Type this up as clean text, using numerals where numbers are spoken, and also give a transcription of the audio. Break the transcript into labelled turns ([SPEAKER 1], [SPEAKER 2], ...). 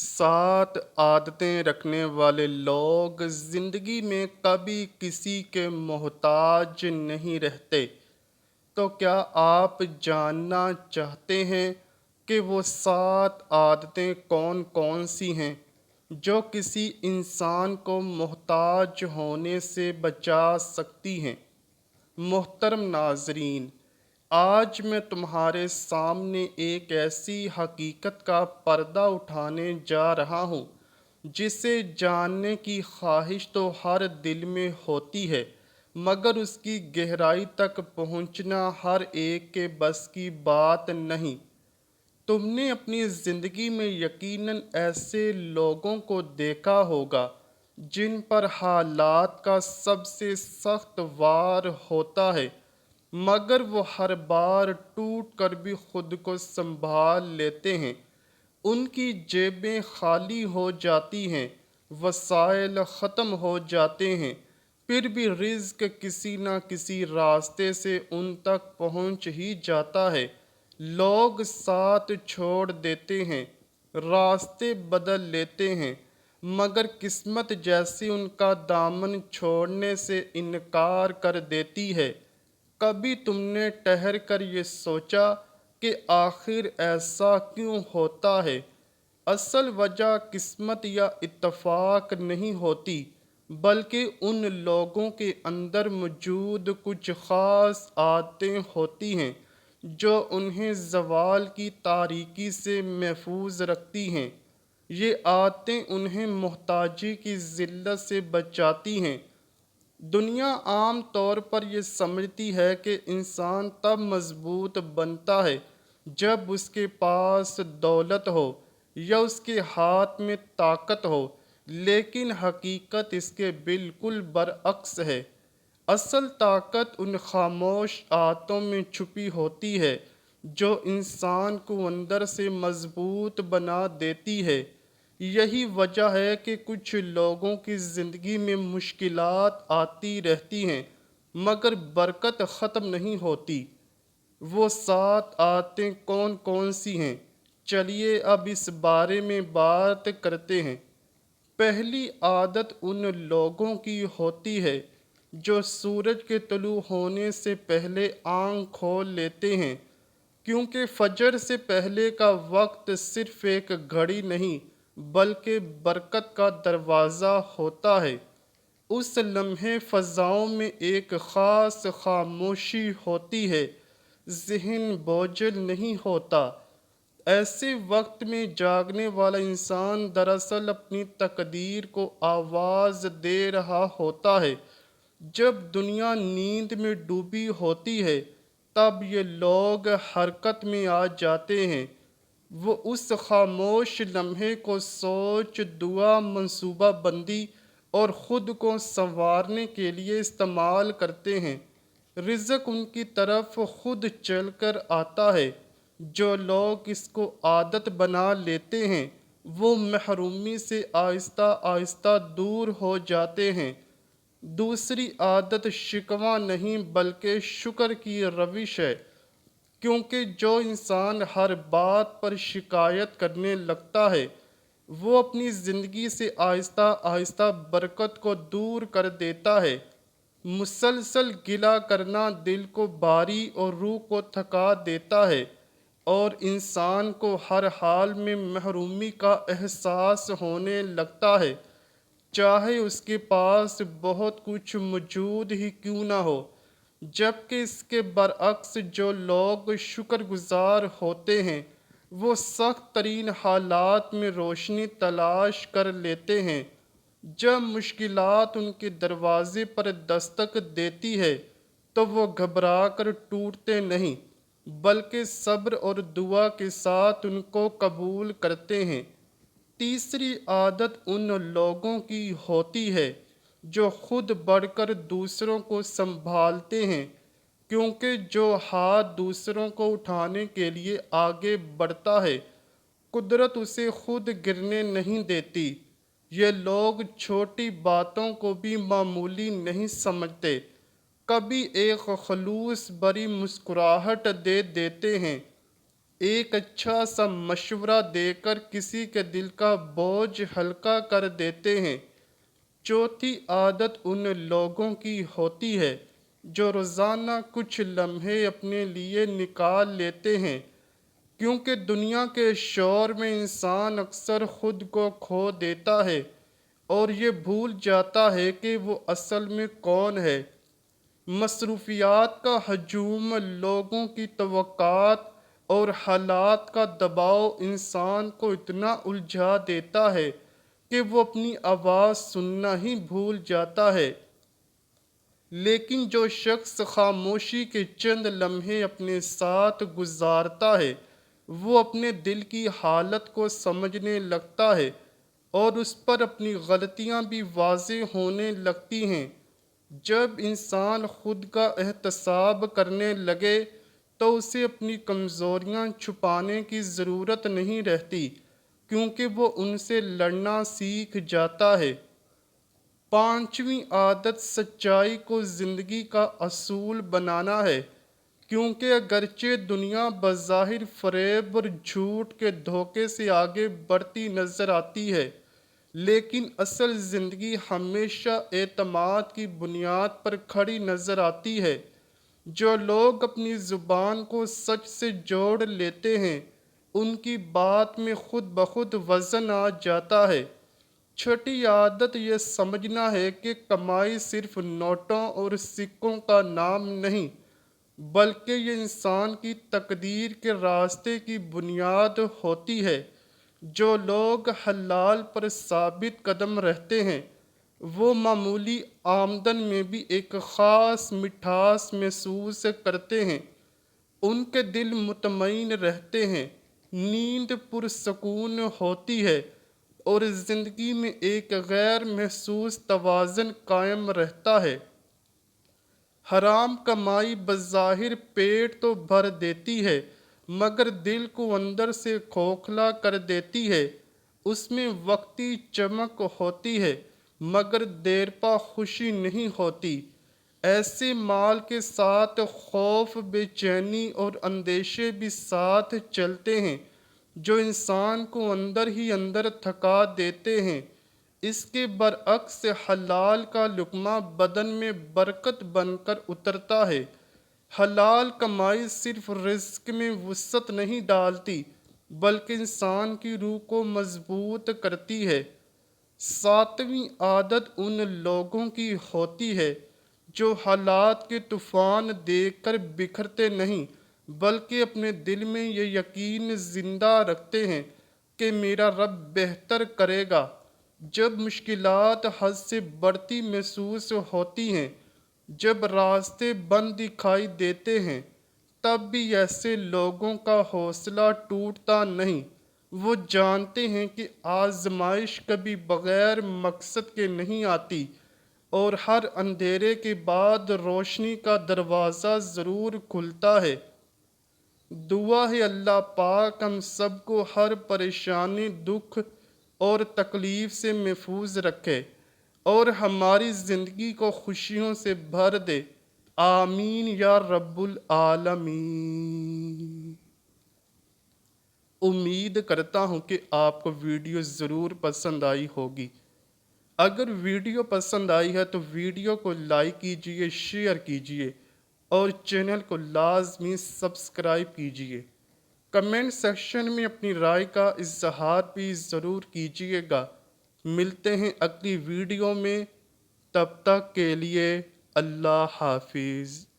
[SPEAKER 1] 7 عادتیں رکھنے والے لوگ زندگی میں کبھی کسی کے محتاج نہیں رہتے۔ تو کیا آپ جاننا چاہتے ہیں کہ وہ 7 عادتیں کون کون سی ہیں جو کسی انسان کو محتاج ہونے سے بچا سکتی ہیں؟ محترم ناظرین، آج میں تمہارے سامنے ایک ایسی حقیقت کا پردہ اٹھانے جا رہا ہوں جسے جاننے کی خواہش تو ہر دل میں ہوتی ہے، مگر اس کی گہرائی تک پہنچنا ہر ایک کے بس کی بات نہیں۔ تم نے اپنی زندگی میں یقیناً ایسے لوگوں کو دیکھا ہوگا جن پر حالات کا سب سے سخت وار ہوتا ہے، مگر وہ ہر بار ٹوٹ کر بھی خود کو سنبھال لیتے ہیں۔ ان کی جیبیں خالی ہو جاتی ہیں، وسائل ختم ہو جاتے ہیں، پھر بھی رزق کسی نہ کسی راستے سے ان تک پہنچ ہی جاتا ہے۔ لوگ ساتھ چھوڑ دیتے ہیں، راستے بدل لیتے ہیں، مگر قسمت جیسی ان کا دامن چھوڑنے سے انکار کر دیتی ہے۔ کبھی تم نے ٹھہر کر یہ سوچا کہ آخر ایسا کیوں ہوتا ہے؟ اصل وجہ قسمت یا اتفاق نہیں ہوتی، بلکہ ان لوگوں کے اندر موجود کچھ خاص عادتیں ہوتی ہیں جو انہیں زوال کی تاریکی سے محفوظ رکھتی ہیں۔ یہ عادتیں انہیں محتاجی کی ذلت سے بچاتی ہیں۔ دنیا عام طور پر یہ سمجھتی ہے کہ انسان تب مضبوط بنتا ہے جب اس کے پاس دولت ہو یا اس کے ہاتھ میں طاقت ہو، لیکن حقیقت اس کے بالکل برعکس ہے۔ اصل طاقت ان خاموش عادتوں میں چھپی ہوتی ہے جو انسان کو اندر سے مضبوط بنا دیتی ہے۔ یہی وجہ ہے کہ کچھ لوگوں کی زندگی میں مشکلات آتی رہتی ہیں، مگر برکت ختم نہیں ہوتی۔ وہ 7 عادتیں کون کون سی ہیں؟ چلیے اب اس بارے میں بات کرتے ہیں۔ پہلی عادت ان لوگوں کی ہوتی ہے جو سورج کے طلوع ہونے سے پہلے آنکھ کھول لیتے ہیں، کیونکہ فجر سے پہلے کا وقت صرف ایک گھڑی نہیں بلکہ برکت کا دروازہ ہوتا ہے۔ اس لمحے فضاؤں میں ایک خاص خاموشی ہوتی ہے، ذہن بوجھل نہیں ہوتا۔ ایسے وقت میں جاگنے والا انسان دراصل اپنی تقدیر کو آواز دے رہا ہوتا ہے۔ جب دنیا نیند میں ڈوبی ہوتی ہے، تب یہ لوگ حرکت میں آ جاتے ہیں۔ وہ اس خاموش لمحے کو سوچ، دعا، منصوبہ بندی اور خود کو سنوارنے کے لیے استعمال کرتے ہیں۔ رزق ان کی طرف خود چل کر آتا ہے۔ جو لوگ اس کو عادت بنا لیتے ہیں، وہ محرومی سے آہستہ آہستہ دور ہو جاتے ہیں۔ دوسری عادت شکوہ نہیں بلکہ شکر کی روش ہے، کیونکہ جو انسان ہر بات پر شکایت کرنے لگتا ہے، وہ اپنی زندگی سے آہستہ آہستہ برکت کو دور کر دیتا ہے۔ مسلسل گلہ کرنا دل کو بھاری اور روح کو تھکا دیتا ہے، اور انسان کو ہر حال میں محرومی کا احساس ہونے لگتا ہے، چاہے اس کے پاس بہت کچھ موجود ہی کیوں نہ ہو۔ جبکہ اس کے برعکس جو لوگ شکر گزار ہوتے ہیں، وہ سخت ترین حالات میں روشنی تلاش کر لیتے ہیں۔ جب مشکلات ان کے دروازے پر دستک دیتی ہے تو وہ گھبرا کر ٹوٹتے نہیں، بلکہ صبر اور دعا کے ساتھ ان کو قبول کرتے ہیں۔ تیسری عادت ان لوگوں کی ہوتی ہے جو خود بڑھ کر دوسروں کو سنبھالتے ہیں، کیونکہ جو ہاتھ دوسروں کو اٹھانے کے لیے آگے بڑھتا ہے، قدرت اسے خود گرنے نہیں دیتی۔ یہ لوگ چھوٹی باتوں کو بھی معمولی نہیں سمجھتے، کبھی ایک خلوص بھری مسکراہٹ دے دیتے ہیں، ایک اچھا سا مشورہ دے کر کسی کے دل کا بوجھ ہلکا کر دیتے ہیں۔ چوتھی عادت ان لوگوں کی ہوتی ہے جو روزانہ کچھ لمحے اپنے لیے نکال لیتے ہیں، کیونکہ دنیا کے شور میں انسان اکثر خود کو کھو دیتا ہے اور یہ بھول جاتا ہے کہ وہ اصل میں کون ہے۔ مصروفیات کا ہجوم، لوگوں کی توقعات اور حالات کا دباؤ انسان کو اتنا الجھا دیتا ہے کہ وہ اپنی آواز سننا ہی بھول جاتا ہے۔ لیکن جو شخص خاموشی کے چند لمحے اپنے ساتھ گزارتا ہے، وہ اپنے دل کی حالت کو سمجھنے لگتا ہے اور اس پر اپنی غلطیاں بھی واضح ہونے لگتی ہیں۔ جب انسان خود کا احتساب کرنے لگے تو اسے اپنی کمزوریاں چھپانے کی ضرورت نہیں رہتی، کیونکہ وہ ان سے لڑنا سیکھ جاتا ہے۔ پانچویں عادت سچائی کو زندگی کا اصول بنانا ہے، کیونکہ اگرچہ دنیا بظاہر فریب اور جھوٹ کے دھوکے سے آگے بڑھتی نظر آتی ہے، لیکن اصل زندگی ہمیشہ اعتماد کی بنیاد پر کھڑی نظر آتی ہے۔ جو لوگ اپنی زبان کو سچ سے جوڑ لیتے ہیں، ان کی بات میں خود بخود وزن آ جاتا ہے۔ چھٹی عادت یہ سمجھنا ہے کہ کمائی صرف نوٹوں اور سکوں کا نام نہیں، بلکہ یہ انسان کی تقدیر کے راستے کی بنیاد ہوتی ہے۔ جو لوگ حلال پر ثابت قدم رہتے ہیں، وہ معمولی آمدن میں بھی ایک خاص مٹھاس محسوس کرتے ہیں۔ ان کے دل مطمئن رہتے ہیں، نیند پرسکون ہوتی ہے اور زندگی میں ایک غیر محسوس توازن قائم رہتا ہے۔ حرام کمائی بظاہر پیٹ تو بھر دیتی ہے، مگر دل کو اندر سے کھوکھلا کر دیتی ہے۔ اس میں وقتی چمک ہوتی ہے، مگر دیرپا خوشی نہیں ہوتی۔ ایسے مال کے ساتھ خوف، بے چینی اور اندیشے بھی ساتھ چلتے ہیں، جو انسان کو اندر ہی اندر تھکا دیتے ہیں۔ اس کے برعکس حلال کا لقمہ بدن میں برکت بن کر اترتا ہے۔ حلال کمائی صرف رزق میں وسعت نہیں ڈالتی، بلکہ انسان کی روح کو مضبوط کرتی ہے۔ ساتویں عادت ان لوگوں کی ہوتی ہے جو حالات کے طوفان دیکھ کر بکھرتے نہیں، بلکہ اپنے دل میں یہ یقین زندہ رکھتے ہیں کہ میرا رب بہتر کرے گا۔ جب مشکلات حد سے بڑھتی محسوس ہوتی ہیں، جب راستے بند دکھائی دیتے ہیں، تب بھی ایسے لوگوں کا حوصلہ ٹوٹتا نہیں۔ وہ جانتے ہیں کہ آزمائش کبھی بغیر مقصد کے نہیں آتی اور ہر اندھیرے کے بعد روشنی کا دروازہ ضرور کھلتا ہے۔ دعا ہے اللہ پاک ہم سب کو ہر پریشانی، دکھ اور تکلیف سے محفوظ رکھے اور ہماری زندگی کو خوشیوں سے بھر دے۔ آمین یا رب العالمین۔ امید کرتا ہوں کہ آپ کو ویڈیو ضرور پسند آئی ہوگی۔ اگر ویڈیو پسند آئی ہے تو ویڈیو کو لائک کیجئے، شیئر کیجئے اور چینل کو لازمی سبسکرائب کیجئے۔ کمنٹ سیکشن میں اپنی رائے کا اظہار بھی ضرور کیجئے گا۔ ملتے ہیں اگلی ویڈیو میں، تب تک کے لیے اللہ حافظ۔